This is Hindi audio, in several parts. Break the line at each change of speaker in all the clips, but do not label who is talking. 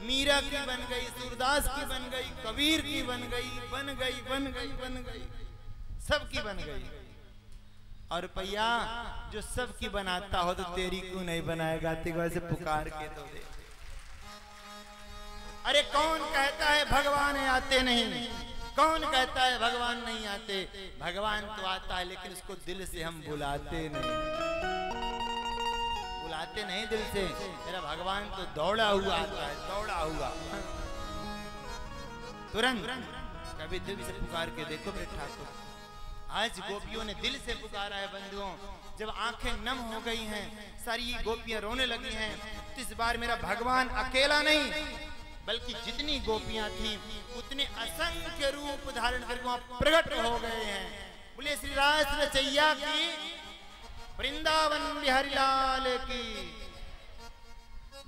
मीरा की बन गई, सूरदास की बन गई, कबीर की बन गई, बन गई बन गई बन गई, सबकी बन गई। और रुपया जो सबकी बनाता हो तो तेरी क्यों नहीं बनाएगा? वैसे पुकार के तो दे। अरे कौन कहता है भगवान आते नहीं? कौन कहता है भगवान नहीं आते? भगवान तो आता है, लेकिन उसको दिल से हम बुलाते नहीं, बुलाते नहीं दिल से। मेरा भगवान तो दौड़ा हुआ आता है, दौड़ा हुआ तुरंत। कभी दिल से पुकार के देखो मेरे ठाकुर। आज गोपियों ने दिल से पुकारा है बंधुओं। जब आंखें नम हो गई हैं, सारी गोपियां रोने लगी हैं, तो इस बार मेरा भगवान अकेला नहीं, बल्कि जितनी गोपियां थी उतने असंख्य रूप धारण करके वहां प्रकट हो गए हैं। बोले श्री रास रचैया की, वृंदावन बिहारी लाल की।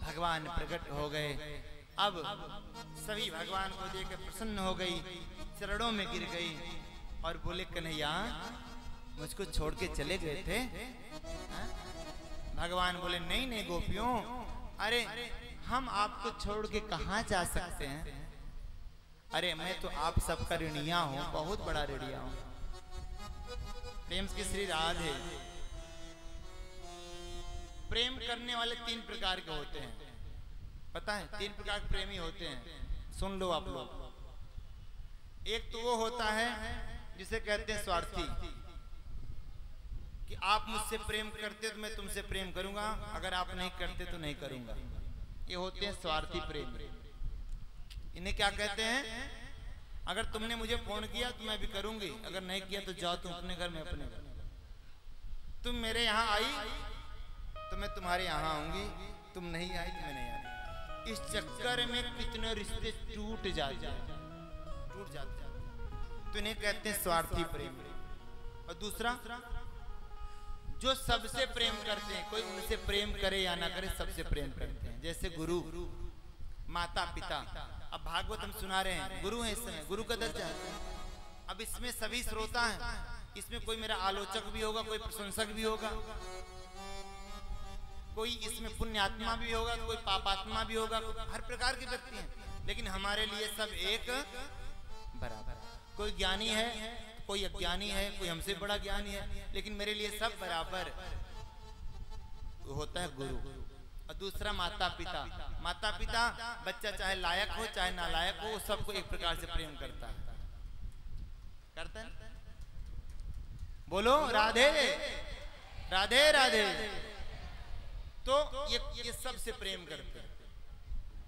भगवान प्रकट हो गए। अब सभी भगवान को देखकर प्रसन्न हो गई, चरणों में गिर गई और बोले कन्हैया मुझको छोड़ के चले गए थे? भगवान बोले नहीं नहीं गोपियों, अरे हम आपको छोड़ के कहां जा सकते हैं? अरे मैं तो आप सबका ऋणिया हूं, बहुत बड़ा ऋणिया हूं। प्रेम की श्री राधे। प्रेम करने वाले तीन प्रकार के होते हैं, पता है? तीन प्रकार के प्रेमी होते हैं, सुन लो आप लोग। एक तो वो होता है जिसे कहते हैं स्वार्थी, कि आप मुझसे प्रेम करते तो मैं तुमसे प्रेम करूंगा, अगर आप नहीं करते तो नहीं करूंगा। ये होते हैं स्वार्थी प्रेम। इन्हें क्या कहते हैं? अगर तुमने मुझे फोन किया तो मैं भी करूंगी, अगर नहीं किया तो जाओ तुम अपने घर में अपने घर। तुम मेरे यहाँ आई तो मैं तुम्हारे यहाँ आऊंगी, तुम नहीं आई तो मैं नहीं आऊंगी। इस चक्कर में कितने रिश्ते टूट जाते हैं, टूट जाते हैं। तो इन्हें कहते हैं स्वार्थी प्रेम। और दूसरा, जो सबसे प्रेम करते हैं, कोई उनसे प्रेम करे या ना करे सबसे प्रेम करते हैं। जैसे गुरु, माता पिता। अब भागवत हम सुना रहे हैं, गुरु है इस समय, गुरु का दर्जा है। अब इसमें सभी श्रोता हैं, इसमें कोई मेरा आलोचक भी होगा, कोई प्रशंसक भी होगा, कोई इसमें पुण्यात्मा भी होगा, कोई पापात्मा भी होगा, हर प्रकार के व्यक्ति हैं। लेकिन हमारे लिए सब एक बराबर। कोई ज्ञानी है, कोई अज्ञानी है, कोई हमसे बड़ा ज्ञानी है, लेकिन मेरे लिए सब बराबर होता है गुरु। और दूसरा माता पिता। माता पिता, बच्चा चाहे लायक हो चाहे नालायक हो, सबको एक प्रकार से प्रेम करता है, करता है। बोलो राधे राधे राधे। तो ये सबसे प्रेम करते हैं,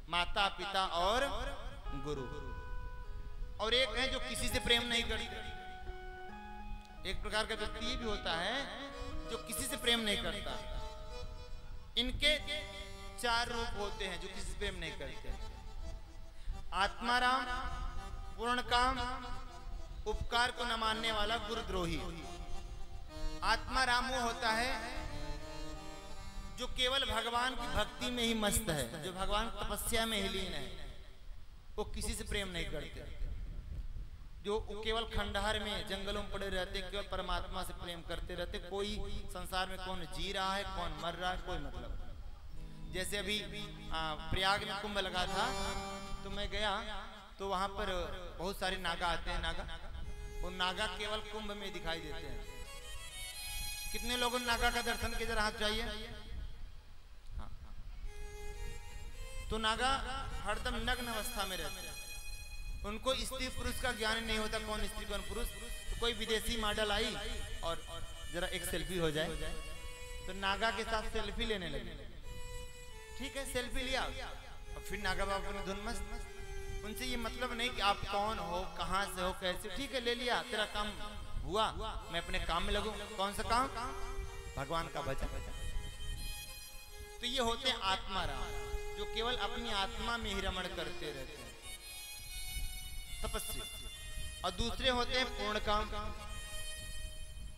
माता पिता और गुरु। और एक है जो किसी से प्रेम नहीं करते। एक प्रकार का व्यक्ति ये भी होता है जो किसी से प्रेम नहीं करता। इनके चार रूप होते हैं जो किसी से प्रेम नहीं करते। आत्माराम, पूर्णकाम, उपकार को न मानने वाला, गुरुद्रोही। आत्माराम वो होता है जो केवल भगवान की भक्ति में ही मस्त है, जो भगवान तपस्या में ही लीन है, वो किसी से प्रेम नहीं करते। जो केवल खंडहर में जंगलों में पड़े रहते, केवल परमात्मा से प्रेम करते रहते। कोई संसार में कौन जी रहा है, कौन मर रहा है, कोई मतलब। जैसे अभी प्रयाग में कुंभ लगा था, तो मैं गया तो वहां पर बहुत सारे नागा आते हैं। नागा, वो नागा केवल कुंभ में दिखाई देते हैं। कितने लोगों ने नागा का दर्शन किया? जरा हाथ चाहिए। हाँ। तो नागा हरदम नग्न अवस्था में रहते हैं। उनको स्त्री पुरुष का ज्ञान नहीं होता, कौन स्त्री कौन पुरुष। तो कोई विदेशी मॉडल आई और जरा एक सेल्फी हो जाए, तो नागा के साथ सेल्फी लेने लगे। ठीक है, सेल्फी लिया और फिर नागा बाबू ने धुन मस्त। उनसे ये मतलब नहीं कि आप कौन हो, कहां से हो, कैसे। ठीक है, ले लिया, तेरा काम हुआ, मैं अपने काम में लगूं। कौन सा काम? भगवान का भजन। तो ये होते हैं आत्माराम, जो केवल अपनी आत्मा में ही रमण करते रहते हैं, तपस्वी। और दूसरे होते हैं पूर्ण काम,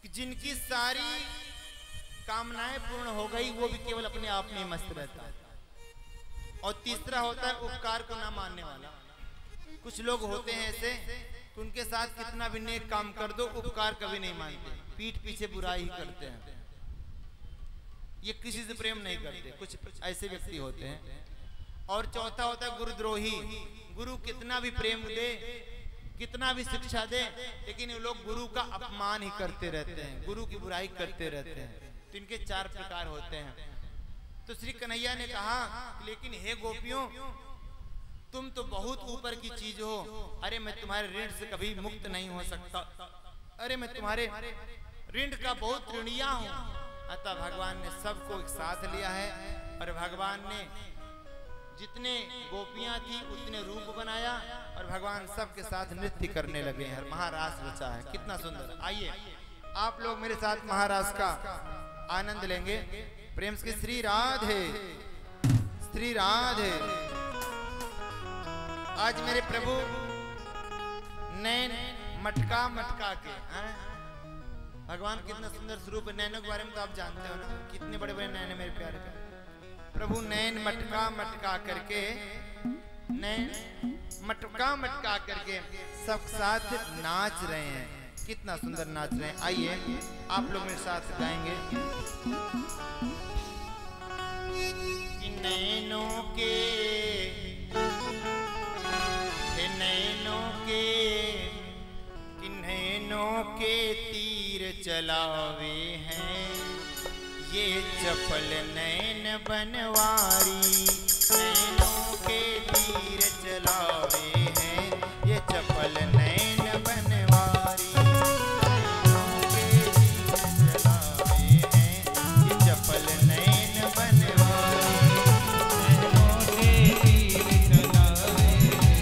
कि जिनकी सारी कामनाएं पूर्ण हो गई, वो भी केवल अपने आप में मस्त रहता है। और तीसरा होता है उपकार को ना मानने वाला। कुछ लोग होते हैं ऐसे कि उनके साथ कितना भी नेक काम कर दो, उपकार कभी नहीं मानते, पीठ पीछे बुराई ही करते हैं। ये किसी से प्रेम नहीं करते। कुछ ऐसे व्यक्ति होते हैं। और चौथा होता है गुरुद्रोही। गुरु कितना भी प्रेम दे, कितना भी शिक्षा दे, लेकिन ये लोग गुरु का अपमान ही करते रहते हैं, गुरु की बुराई करते रहते हैं। तो इनके 4 प्रकार होते हैं। तो श्री कन्हैया ने कहा, लेकिन हे गोपियों, तुम तो बहुत ऊपर की चीज हो। अरे मैं तुम्हारे ऋण से कभी मुक्त नहीं हो सकता। अरे मैं तुम्हारे ऋण का बहुत ऋणिया हूं। अतः भगवान ने सबको एक साथ लिया है और भगवान ने जितने गोपियां थी उतने रूप बनाया और भगवान सबके साथ नृत्य करने लगे हैं। महारास रचा है, कितना सुंदर। आइए आप लोग मेरे साथ महारास का आनंद लेंगे प्रेम से। श्री राधे, श्री राधे। आज मेरे प्रभु नैन मटका मटका के भगवान कितना सुंदर स्वरूप है। नैनों के बारे में तो आप जानते हो ना, कितने बड़े बड़े नैन है मेरे प्यारे का। प्रभु नैन मटका मटका करके, नैन मटका मटका करके सब साथ नाच रहे हैं। कितना सुंदर नाच रहे हैं। आइए आप लोग मेरे साथ गाएंगे। नैनों के, नैनों के, नैनों के तीर चलावे हैं ये चपल नैन बनवारी। नैनों के तीर चलावे हैं ये चपल नैन बनवारी। नैनों के तीर चलावे हैं ये चपल नैन बनवारी। नैनों के तीर चलावे हैं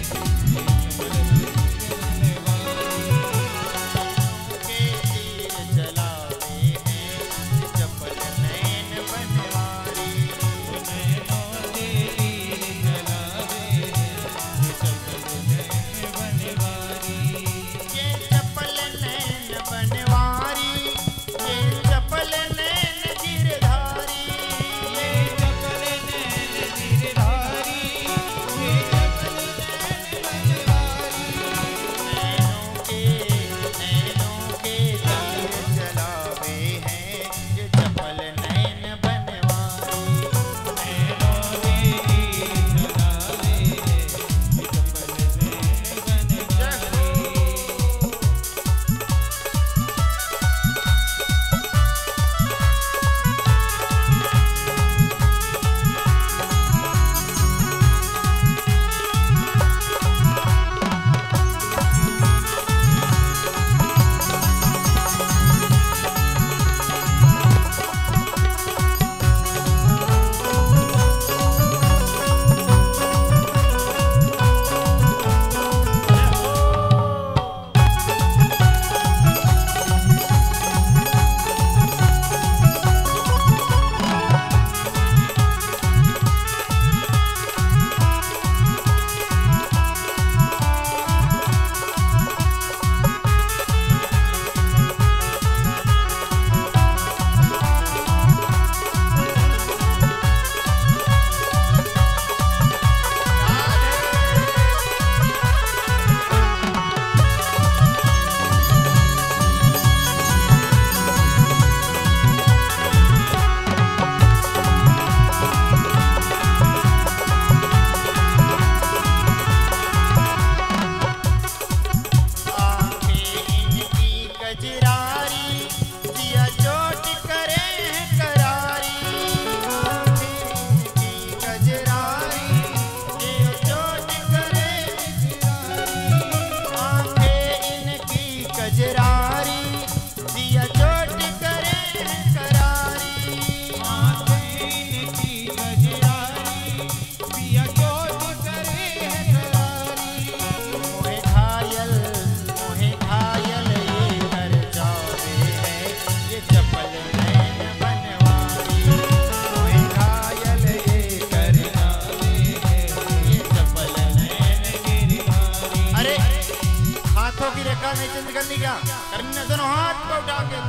नहीं चेंज करनी, क्या करने दोनों हाथ को उठा के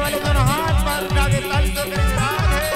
वाले दोनों हाथ पर उठा के ताली तो करेंगे राधे।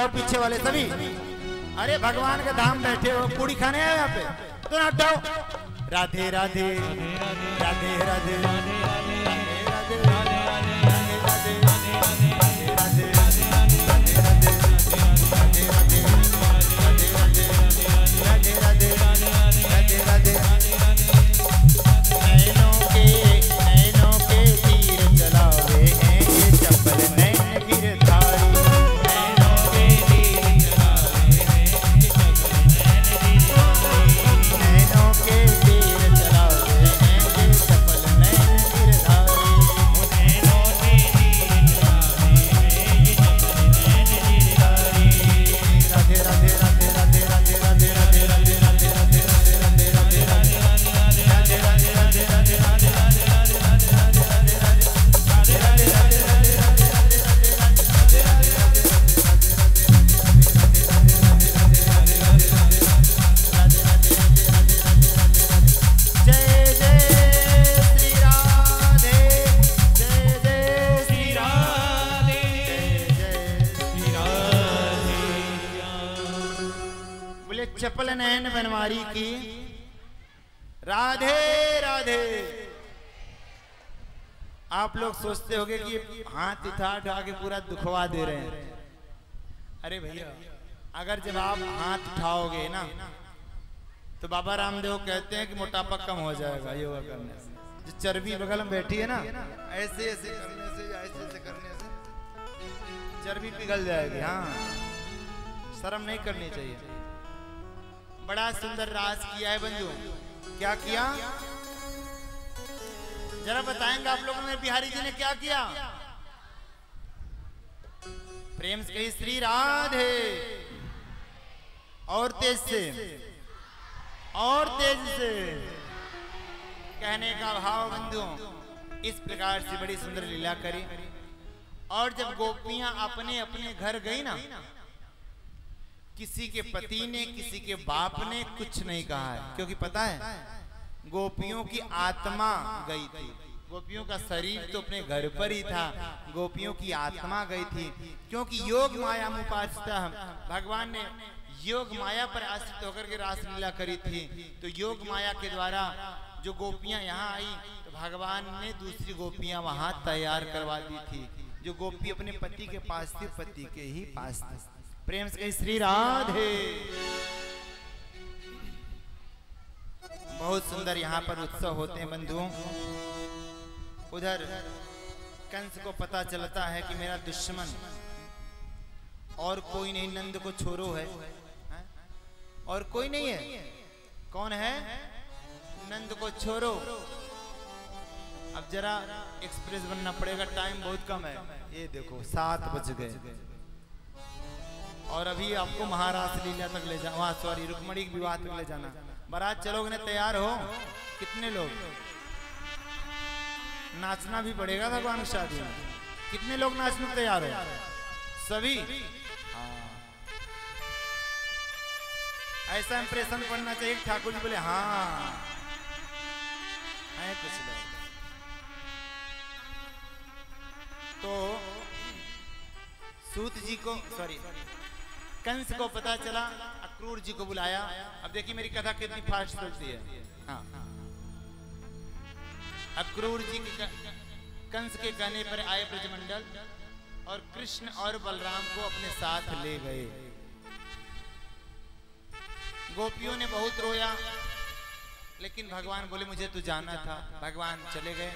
पीछे वाले सभी, अरे भगवान का धाम बैठे हो, पूरी खाने आए यहाँ पे तो ना हटाओ। राधे राधे राधे राधे चपल नैन बनवारी की राधे राधे। आप लोग सोचते होंगे कि हाथ उठा उठा के पूरा दुखवा दे रहे हैं। अरे भैया, अगर जब आप हाथ उठाओगे ना तो बाबा रामदेव कहते हैं कि मोटापा कम हो जाएगा योगा करने से। जो चर्बी बगल में बैठी है ना, ऐसे ऐसे करने से या ऐसे ऐसे करने से चर्बी पिघल जाएगी। हाँ, शर्म नहीं करनी चाहिए। बड़ा सुंदर रास किया है बंधु। क्या किया जरा बताएंगे आप लोगों ने? बिहारी जी ने क्या किया? प्रेम से कही श्री राधे। और तेज से, और तेज से। कहने का भाव बंधुओं, इस प्रकार से बड़ी सुंदर लीला करी। और जब गोपियां अपने अपने घर गई ना, किसी के पति ने, किसी के बाप ने कुछ नहीं कहा है, क्योंकि पता है गोपियों की आत्मा गई थी। गोपियों का शरीर तो अपने घर पर ही था, गोपियों की आत्मा गई थी। क्योंकि योग माया मुपासिता, भगवान ने योग माया पर आश्रित होकर के रासलीला करी थी। तो योग माया के द्वारा जो गोपियां यहाँ आई, तो भगवान ने दूसरी गोपियां वहां तैयार करवा दी थी। जो गोपी अपने पति के पास थी, पति के ही पास थी। प्रेम से श्री राधे। बहुत सुंदर यहाँ पर उत्सव होते हैं बंधुओं। उधर कंस को पता चलता है कि मेरा दुश्मन और कोई नहीं, नंद को छोरो है, और कोई नहीं है। कौन है? नंद को छोरो। अब जरा एक्सप्रेस बनना पड़ेगा, टाइम बहुत कम है। ये देखो 7 बज गए और अभी आपको महारास लीला तक ले जाना, सॉरी रुक्मणी के विवाह तक ले जाना। बारात चलोगे ना, तैयार हो? कितने लोग? नाचना भी पड़ेगा भगवान की शादी में। कितने लोग नाचने तैयार हो? सभी? ऐसा इंप्रेशन पड़ना चाहिए। ठाकुर जी बोले हाँ है कुछ लोग। तो सूत जी को, सॉरी कंस को पता चला, अक्रूर जी को बुलाया। अब देखिए मेरी कथा कितनी फास्ट चलती है। हाँ, अक्रूर जी कंस के कहने पर आए ब्रजमंडल और कृष्ण और बलराम को अपने साथ ले गए। गोपियों ने बहुत रोया, लेकिन भगवान बोले मुझे तो जाना था। भगवान चले गए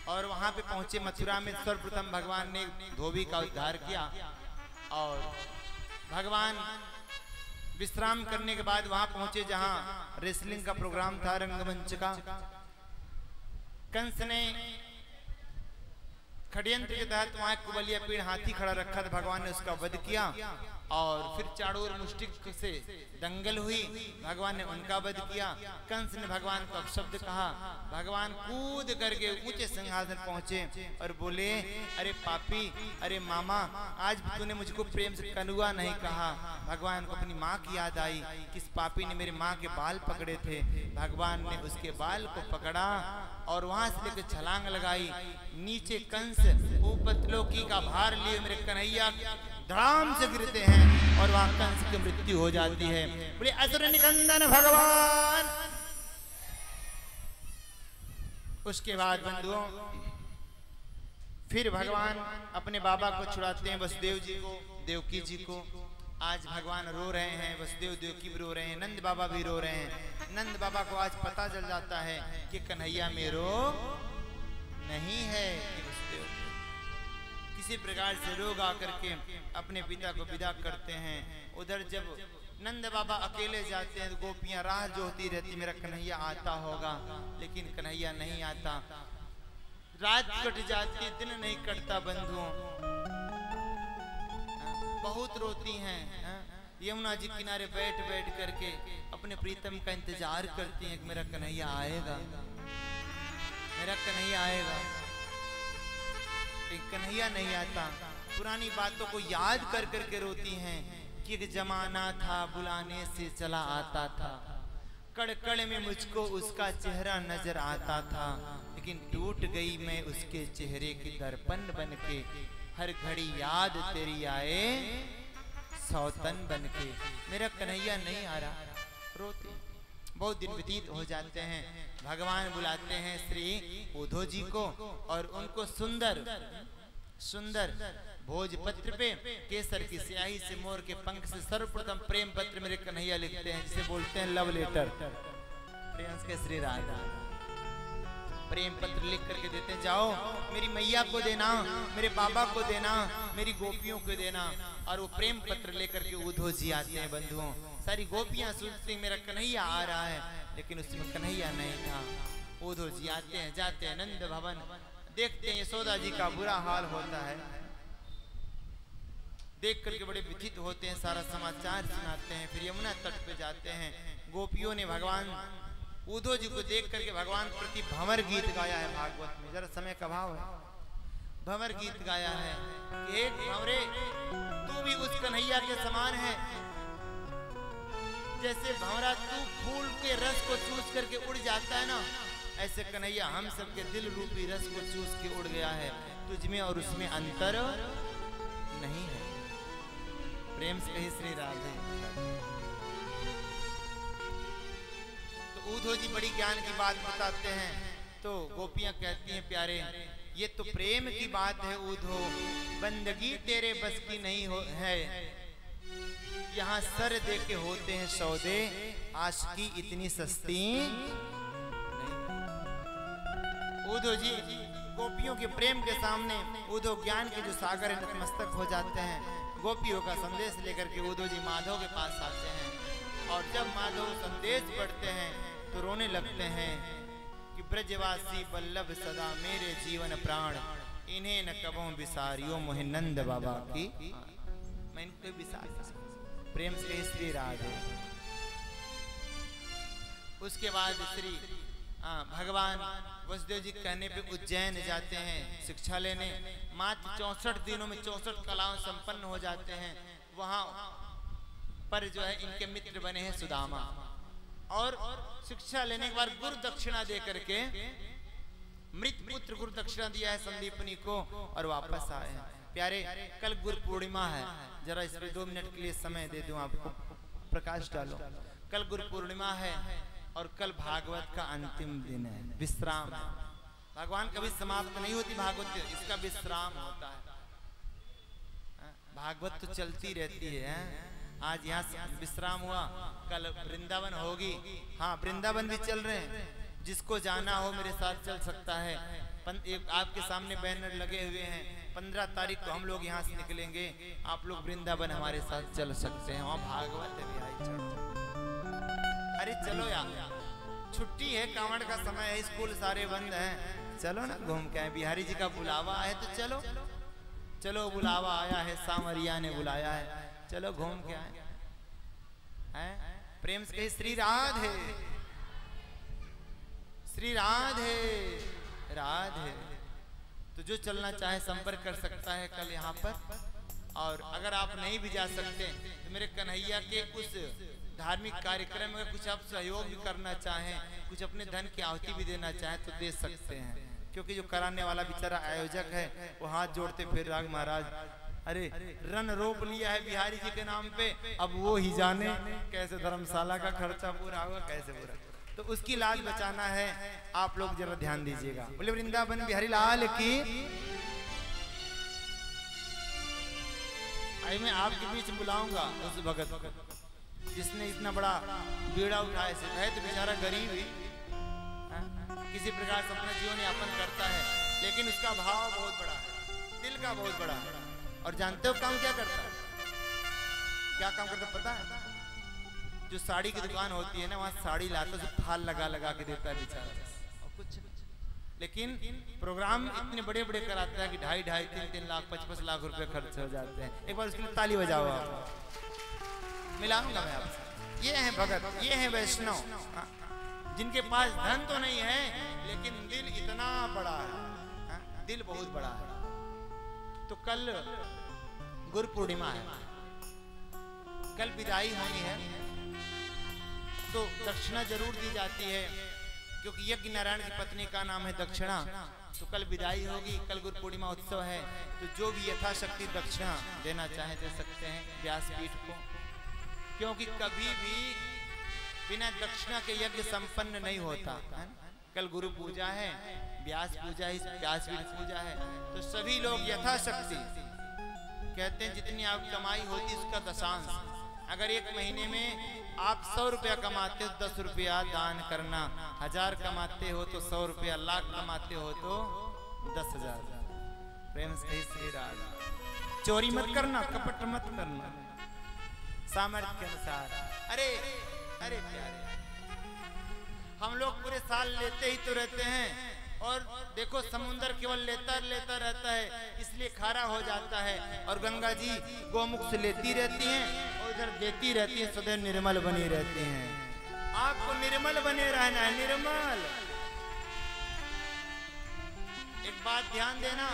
और वहां पे पहुंचे मथुरा में। सर्वप्रथम भगवान ने धोबी का उद्धार किया और भगवान विश्राम करने के बाद वहां पहुंचे जहां रेसलिंग का प्रोग्राम था, रंगमंच का। कंस ने षड्यंत्र के तहत वहां कुबलिया पीड़ हाथी खड़ा रखा था। भगवान ने उसका वध किया और फिर चारों ओर मुष्टिक से दंगल हुई। भगवान ने उनका वध किया। कंस ने भगवान को अपशब्द कहा। भगवान कूद करके ऊंचे सिंहासन पहुंचे और बोले अरे पापी, अरे मामा, आज भी तूने मुझको प्रेम से कनुआ नहीं कहा। भगवान को अपनी माँ की याद आई। किस पापी ने मेरी माँ के बाल पकड़े थे। भगवान ने उसके बाल को पकड़ा और वहां से लेकर छलांग लगाई। नीचे कंस ऊपर त्रिलोकी का भार लिए मेरे कन्हैया धड़ाम से गिरते हैं और वहां कंस की मृत्यु हो जाती है। बोले असुर निकंदन भगवान। उसके बाद बंधुओं फिर भगवान अपने बाबा को छुड़ाते हैं, वसुदेव जी को, देवकी जी को। आज भगवान रो रहे हैं, वसुदेव देवकी भी रो रहे हैं, नंद बाबा भी रो रहे हैं। नंद बाबा को आज पता चल जाता है कि कन्हैया मेरो नहीं है। किसी प्रकार से रोग आकर के अपने पिता को विदा करते हैं। उधर जब नंद बाबा अकेले जाते हैं तो गोपियां राह जोहती रहती, मेरा कन्हैया आता होगा, लेकिन कन्हैया नहीं आता। रात कट जाती, दिन नहीं कटता बंधुओं। बहुत रोती हैं। यमुना जी किनारे बैठ बैठ करके अपने प्रीतम का इंतजार करती हैं कि मेरा कन्हैया आएगा, मेरा कन्हैया आएगा। कन्हैया नहीं आता। पुरानी बातों को याद कर करके रोती हैं कि एक जमाना था बुलाने से चला आता था, कड़ में मुझको उसका चेहरा नजर आता था, लेकिन टूट गई मैं उसके चेहरे के दर्पण बन के। हर घड़ी याद तेरी आए सौतन बन के। मेरा कन्हैया नहीं आ रहा, रोते। बहुत दिन व्यतीत हो जाते हैं। भगवान बुलाते हैं श्री उद्धव जी को और उनको सुंदर सुंदर भोजपत्र पे केसर की स्याही से मोर के पंख से सर्वप्रथम प्रेम पत्र मेरे कन्हैया लिखते हैं, जिसे बोलते हैं लव लेटर। प्रियंस के श्री राधा प्रेम पत्र लिख करके देते हैं, जाओ मेरी मैया को देना, मेरे बाबा को देना, मेरी गोपियों को देना। और वो प्रेम पत्र लेकर के उद्धव जी आते हैं बंधुओं। सारी गोपियां सोचती मेरा कन्हैया आ रहा है, लेकिन उसमें कन्हैया नहीं था। उद्धव जी आते हैं, जाते हैं नंद भवन, देखते हैं यशोदा जी का बुरा हाल होता है। देख करके बड़े व्यथित होते हैं, सारा समाचार सुनाते हैं। फिर यमुना तट पे जाते हैं। गोपियों ने भगवान उद्धव जी को देख करके भगवान प्रति भंवर गीत गाया है भागवत में। जरा समय का भाव है, भंवर गीत गाया है कि एक भंवरे तू भी उस कन्हैया के समान है, जैसे भंवरा तू फूल के रस को चूस करके उड़ जाता है ना, ऐसे कन्हैया हम सबके दिल रूपी रस को चूस के उड़ गया है। तुझमें और उसमें अंतर नहीं है। प्रेम से कही श्री राधे। तो उद्धव जी बड़ी ज्ञान की बात बताते हैं। तो गोपियां कहती हैं प्यारे ये तो प्रेम की बात है उद्धव, बंदगी तेरे बस की नहीं है। यहाँ सर दे के होते हैं सौदे, आशिकी इतनी सस्ती उद्धव जी गोपियों के प्रेम के सामने उद्धव ज्ञान के जो सागर है नतमस्तक हो जाते हैं। गोपियों का संदेश लेकर के उद्धव जी माधव के पास आते हैं और जब माधव संदेश पढ़ते हैं तो रोने लगते हैं कि ब्रजवासी वल्लभ सदा मेरे जीवन प्राण, इन्हें न कबों बिसारियो मोहि नंद बाबा की। मैं इनको बिसार प्रेम से श्री राधे। उसके बाद श्री भगवान वसुदेव जी कहने पे उज्जैन जाते हैं शिक्षा लेने। मात्र 64 दिनों में 64 कलाओं संपन्न हो जाते हैं। वहां पर जो है इनके मित्र बने हैं सुदामा, और शिक्षा लेने के बाद गुरु दक्षिणा दे करके मृत पुत्र गुरु दक्षिणा दिया है संदीपनी को और वापस आए हैं। प्यारे कल गुरु पूर्णिमा है, जरा इस पे 2 मिनट के लिए समय दे दूं आपको, प्रकाश डालो। कल गुरु पूर्णिमा है और कल भागवत का अंतिम दिन है, विश्राम। भगवान कभी समाप्त नहीं होती भागवत, इसका विश्राम होता है। भागवत तो चलती रहती है। आज यहाँ विश्राम हुआ, कल वृंदावन होगी। हाँ वृंदावन भी चल रहे हैं, जिसको जाना हो मेरे साथ चल सकता है। आपके सामने बैनर लगे हुए हैं, 15 तारीख को हम लोग यहाँ से निकलेंगे, आप लोग वृंदावन हमारे साथ चल सकते हैं। वहाँ भागवत है। अरे चलो यार, छुट्टी है, कांवड़ का समय है, स्कूल सारे बंद हैं, चलो ना घूम के आए। बिहारी जी का बुलावा है तो चलो चलो, बुलावा आया है, सामरिया ने बुलाया है, चलो घूम के आए हैं। प्रेम से श्री राधे, श्री राधे राधे। तो जो चलना चाहे संपर्क कर सकता है कल यहाँ पर। और अगर आप नहीं भी जा सकते तो मेरे कन्हैया के उस धार्मिक कार्यक्रम में कुछ आप सहयोग भी करना चाहें, कुछ अपने धन की आहुति भी देना चाहें तो दे सकते हैं। क्योंकि जो कराने वाला बेचारा आयोजक है वो हाथ जोड़ते फिर राग महाराज, अरे रन रोप लिया है बिहारी जी के नाम पे, अब वो ही जाने कैसे धर्मशाला का खर्चा पूरा होगा, कैसे पूरा। तो उसकी लाज बचाना है, आप लोग जरा ध्यान दीजिएगा। बोले वृंदावन बिहारी लाल की। आई मैं आपके बीच बुलाऊंगा उस भगत जिसने इतना बड़ा बीड़ा उठाया है। तो बेचारा गरीब ही किसी प्रकार से अपना जीवन यापन करता है, लेकिन उसका भाव बहुत बड़ा है, दिल का बहुत बड़ा है। और जानते हो काम क्या करता है? क्या काम करता पता है? जो साड़ी की दुकान होती है ना, वहाँ साड़ी लाता है, फाल लगा लगा के देता है बेचारा, और कुछ। लेकिन प्रोग्राम इतने बड़े बड़े कराता है कि 2.5, 3 लाख 55 लाख रुपए खर्च हो जाते हैं। एक बार उसके लिए ताली बजाओ आप। मिलाऊंगा मैं आपसे। ये है भगत, ये है वैष्णव, जिनके पास धन तो नहीं है लेकिन दिल इतना बड़ा है, दिल बहुत बड़ा है। तो कल गुरु पूर्णिमा है, कल विदाई होनी है, तो दक्षिणा जरूर दी जाती है, क्योंकि यज्ञ नारायण की पत्नी का नाम है दक्षिणा। तो कल विदाई होगी, कल गुरु पूर्णिमा उत्सव है। तो जो भी यथाशक्ति दक्षिणा देना चाहे दे सकते हैं व्यासपीठ को, क्योंकि कभी भी बिना दक्षिणा के यज्ञ संपन्न नहीं होता है। कल गुरु पूजा है, व्यास पूजा है, व्यासपीठ पूजा है। तो सभी लोग यथाशक्ति, कहते हैं जितनी आप कमाई होती उसका दशांश। अगर एक महीने में आप 100 रुपया कमाते हो 10 रुपया दान करना, 1000 कमाते हो तो 100 रुपया, लाख कमाते हो तो 10,000। प्रेम से श्री राधे। चोरी मत करना, कपट मत करना, सामर्थ्य के अनुसार। अरे अरे प्यारे, हम लोग पूरे साल लेते ही तो रहते हैं, और देखो समुद्र केवल लेता लेता रहता है, इसलिए खारा हो जाता है, और गंगा जी गोमुख से लेती रहती हैं और इधर देती रहती हैं, सदैव निर्मल बनी रहती हैं। आपको निर्मल बने रहना है, निर्मल। एक बात ध्यान देना,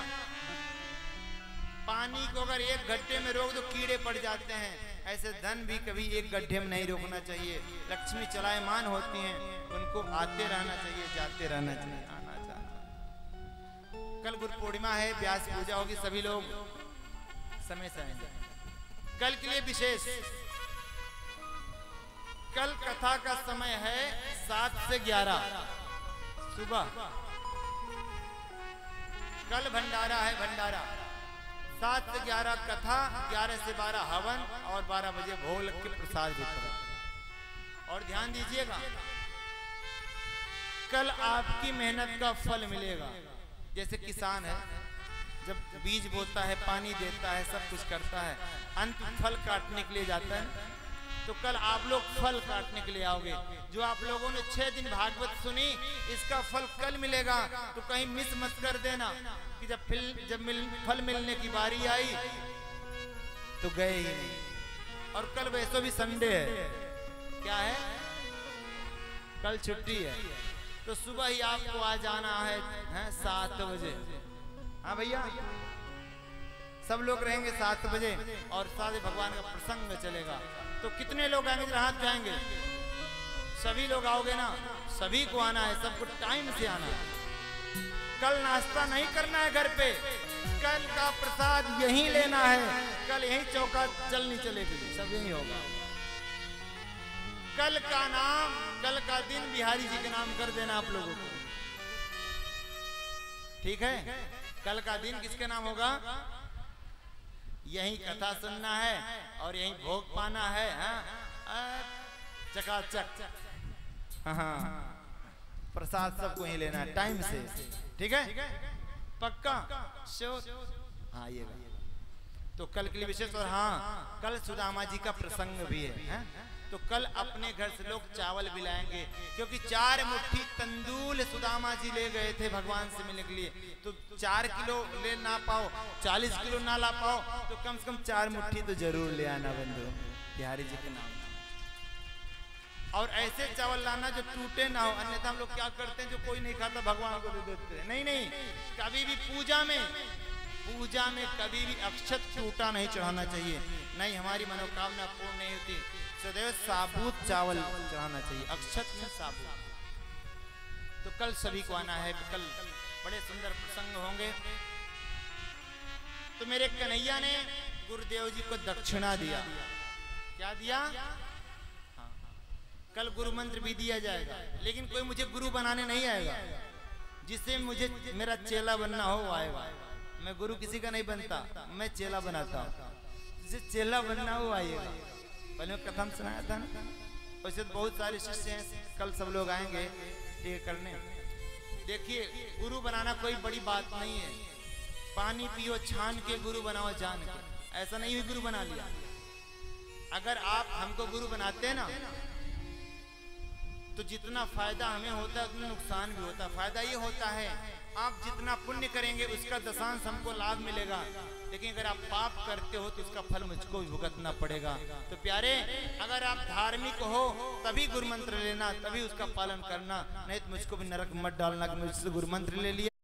पानी को अगर एक गड्ढे में रोक दो कीड़े पड़ जाते हैं, ऐसे धन भी कभी एक गड्ढे में नहीं रोकना चाहिए। लक्ष्मी चलायमान होती हैं, उनको आते रहना चाहिए, जाते रहना चाहिए, आना जाना। कल गुरु पूर्णिमा है, व्यास पूजा होगी, सभी लोग समय से आएंगे। कल के लिए विशेष, कल कथा का समय है 7 से 11 सुबह। कल भंडारा है, भंडारा 7 से 11 कथा, 11 से 12 हवन और 12 बजे भोग लग के प्रसाद वितरण। और ध्यान दीजिएगा, कल आपकी मेहनत का फल मिलेगा। जैसे किसान है, जब बीज बोता है, पानी देता है, सब कुछ करता है, अंत फल काटने के लिए जाता है, तो कल आप लोग फल काटने के लिए आओगे। जो आप लोगों ने 6 दिन भागवत सुनी, इसका फल कल मिलेगा, तो कहीं मिस मत कर देना कि जब फल मिलने की बारी आई तो गए ही नहीं। और कल वैसे भी संडे है, क्या है, कल छुट्टी है, तो सुबह ही आपको आ जाना है 7 बजे। हाँ भैया, सब लोग रहेंगे 7 बजे और सारे भगवान का प्रसंग चलेगा। तो कितने लोग आएंगे, हाथ जाएंगे? सभी लोग आओगे ना? सभी को आना है, सबको टाइम से आना है। कल नाश्ता नहीं करना है घर पे, कल का प्रसाद यहीं लेना है। कल यहीं चौका चलनी चलेगी, सब यहीं होगा। कल का नाम, कल का दिन बिहारी जी के नाम कर देना आप लोगों को, ठीक है? कल का दिन किसके नाम होगा? यहीं कथा सुनना है और यहीं भोग पाना है। चकाचक, हाँ, प्रसाद सबको यहीं लेना है टाइम से, ठीक है? पक्का हाँ, ये तो कल के लिए विशेष। और हाँ, कल सुदामा जी का प्रसंग भी है, तो कल अपने घर से लोग चावल भी लाएंगे, क्योंकि 4 मुट्ठी तंदूल सुदामा जी ले गए थे भगवान से मिलने के लिए। तो 4 किलो ले ना पाओ, 40 किलो ना ला पाओ, तो कम से कम 4 मुट्ठी तो जरूर ले आना बंधु, बिहारी जी के नाम। और ऐसे चावल लाना जो टूटे ना हो, अन्यथा हम लोग क्या करते हैं, जो कोई नहीं खाता भगवान को दे देते हैं। नहीं नहीं, कभी भी पूजा में कभी भी अक्षत टूटा नहीं चढ़ाना चाहिए, नहीं हमारी मनोकामना पूर्ण नहीं होती। सदैव साबुत चावल चढ़ाना चाहिए, अक्षत में साबुत। तो कल सभी को आना है, कल बड़े सुंदर प्रसंग होंगे। तो मेरे कन्हैया ने गुरुदेव जी को दक्षिणा दिया। क्या दिया? हाँ, कल गुरु मंत्र भी दिया जाएगा, लेकिन कोई मुझे गुरु बनाने नहीं आएगा। जिसे मुझे मेरा चेला बनना हो वो आएगा। मैं गुरु किसी का नहीं बनता, मैं चेला बनाता हूँ। जिसे चेला बनना हो आइएगा। पहले मैं कथा में सुनाया था ना, वैसे तो बहुत सारे शिष्य हैं, कल सब लोग आएंगे ये करने। देखिए, गुरु बनाना कोई बड़ी बात नहीं है। पानी पियो छान के, गुरु बनाओ जान के, ऐसा नहीं हुई गुरु बना लिया। अगर आप हमको गुरु बनाते हैं ना, तो जितना फायदा हमें होता है उतना नुकसान भी होता है। फायदा ये होता है, आप जितना पुण्य करेंगे उसका दशांश हमको लाभ मिलेगा, लेकिन अगर आप पाप करते हो तो उसका फल मुझको भुगतना पड़ेगा। तो प्यारे, अगर आप धार्मिक हो तभी गुरु मंत्र लेना, तभी उसका पालन करना, नहीं तो मुझको भी नरक मत डालना कि मुझसे गुरु मंत्र ले लिया।